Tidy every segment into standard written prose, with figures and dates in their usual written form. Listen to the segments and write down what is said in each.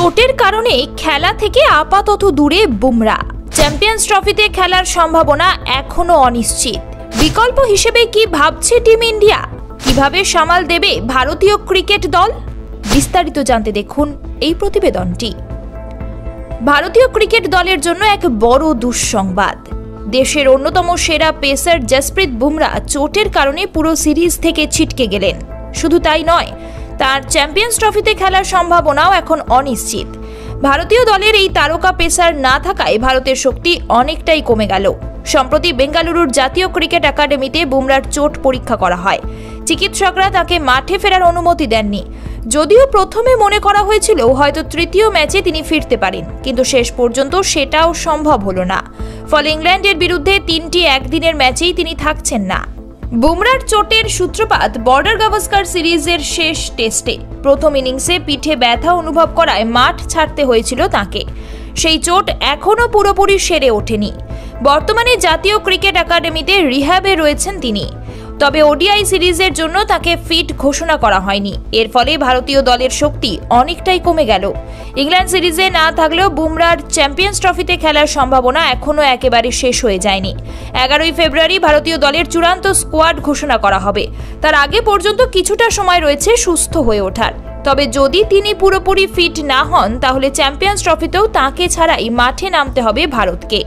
চোটের কারণে খেলা থেকে আপাতত দূরে বুমরা। চ্যাম্পিয়ন্স ট্রফিতে খেলার সম্ভাবনা এখনো অনিশ্চিত। বিকল্প হিসেবে কি ভাবছে টিম ইন্ডিয়া? কিভাবে সামাল দেবে ভারতীয় ক্রিকেট দল? বিস্তারিত জানতে দেখুন এই প্রতিবেদনটি। ভারতীয় ক্রিকেট দলের জন্য এক বড় দুঃসংবাদ। দেশের অন্যতম সেরা পেসার জসপ্রীত বুমরা চোটের কারণে পুরো সিরিজ থেকে ছিটকে গেলেন। শুধু তাই নয়, তার চ্যাম্পিয়ন্স ট্রফিতে খেলার সম্ভাবনাও এখন অনিশ্চিত। ভারতীয় দলের এই তারকা পেসার না থাকায় ভারতের শক্তি অনেকটাই কমে গেল। সম্প্রতি বেঙ্গালুরুর জাতীয় ক্রিকেট একাডেমিতে বুমরার চোট পরীক্ষা করা হয়। চিকিৎসকরা তাকে মাঠে ফেরার অনুমতি দেননি। যদিও প্রথমে মনে করা হয়েছিল হয়তো তৃতীয় ম্যাচে তিনি ফিরতে পারেন, কিন্তু শেষ পর্যন্ত সেটাও সম্ভব হলো না। ফলে ইংল্যান্ডের বিরুদ্ধে 3টি একদিনের ম্যাচেই তিনি থাকছেন না। বুমরার চোটের সূত্রপাত বর্ডার গাভাস্কার সিরিজের শেষ টেস্টে। প্রথম ইনিংসে পিঠে ব্যথা অনুভব করায় মাঠ ছাড়তে হয়েছিল তাকে। সেই চোট এখনও পুরোপুরি সেরে ওঠেনি। বর্তমানে জাতীয় ক্রিকেট একাডেমিতে রিহ্যাবে রয়েছেন তিনি। তবে ওডিআই সিরিজের জন্য তাকে ফিট ঘোষণা করা হয়নি। এর ফলে ভারতীয় দলের শক্তি অনেকটাই কমে গেল। ইংল্যান্ড সিরিজে না থাকলেও বুমরার চ্যাম্পিয়ন্স ট্রফিতে খেলার সম্ভাবনা এখনও একেবারে শেষ হয়ে যায়নি। 11ই ফেব্রুয়ারি ভারতীয় দলের চূড়ান্ত স্কোয়াড ঘোষণা করা হবে। তার আগে পর্যন্ত কিছুটা সময় রয়েছে সুস্থ হয়ে ওঠার। তবে যদি তিনি পুরোপুরি ফিট না হন, তাহলে চ্যাম্পিয়ন্স ট্রফিতেও তাকে ছাড়াই মাঠে নামতে হবে ভারতকে।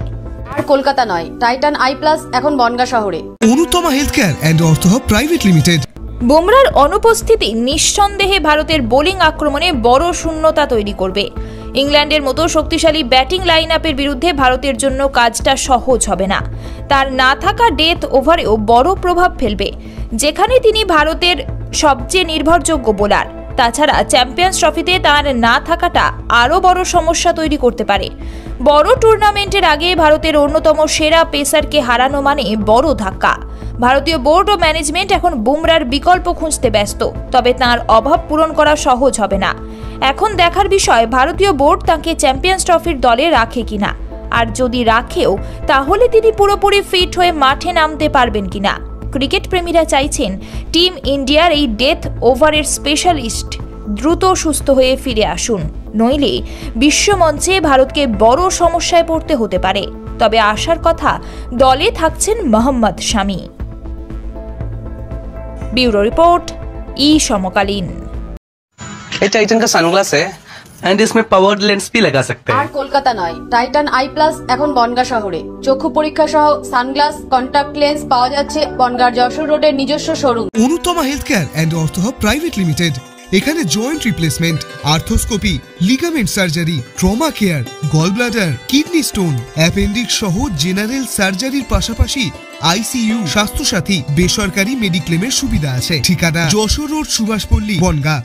আর কলকাতা নয়, টাইটান আই প্লাস এখন বনগাঁ শহরে। Anutama health care and ortho hub private limited. বুমরার অনুপস্থিতি নিঃসন্দেহে ভারতের বোলিং আক্রমণে বড় শূন্যতা তৈরি করবে। ইংল্যান্ডের মতো শক্তিশালী ব্যাটিং লাইন আপের বিরুদ্ধে ভারতের জন্য কাজটা সহজ হবে না। তার না থাকা ডেথ ওভারেও বড় প্রভাব ফেলবে, যেখানে তিনি ভারতের সবচেয়ে নির্ভরযোগ্য বোলার। তাছাড়া চ্যাম্পিয়ন্স ট্রফিতে তার না থাকাটা আরও বড় সমস্যা তৈরি করতে পারে। বড় টুর্নামেন্টের আগে ভারতের অন্যতম সেরা পেসারকে হারানো মানে বড় ধাক্কা। ভারতীয় বোর্ড ও ম্যানেজমেন্ট এখন বুমরার বিকল্প খুঁজতে ব্যস্ত, তবে তার অভাব পূরণ করা সহজ হবে না। এখন দেখার বিষয় ভারতীয় বোর্ড তাকে চ্যাম্পিয়ন্স ট্রফির দলে রাখে কিনা, আর যদি রাখেও তাহলে তিনি পুরোপুরি ফিট হয়ে মাঠে নামতে পারবেন কিনা। ক্রিকেট প্রেমীরা চাইছেন টিম ইন্ডিয়ার এই ডেথ ওভারের স্পেশালিস্ট দ্রুত সুস্থ হয়ে ফিরে আসুন, নইলে বিশ্বমঞ্চে ভারতকে বড় সমস্যায় পড়তে হতে পারে। তবে আশার কথা, দলে থাকছেন মোহাম্মদ শামি। ब्यूरो रिपोर्ट, ई समकालीन। ये टाइटन का सनग्लास है एंड इसमें पावर्ड लेंस भी लगा सकते हैं। আর কলকাতা নয়, টাইটান আই প্লাস এখন বনগাঁ শহরে। চক্ষু পরীক্ষা সহ সানগ্লাস, কন্টাক্ট লেন্স পাওয়া যাচ্ছে বনগাঁ যশোর রোডের নিজস্ব showroom Anutama health care and ortho hub private limited. এখানে joint replacement, arthroscopy, ligament surgery, trauma care, gall bladder, kidney stone, appendix সহ জেনারেল সার্জারির পাশাপাশি আইসিইউ, স্বাস্থ্যসাথী, বেসরকারি মেডিক্লেমের সুবিধা আছে। ঠিকানা যশোর রোড, সুভাষপল্লী, বনগাঁ।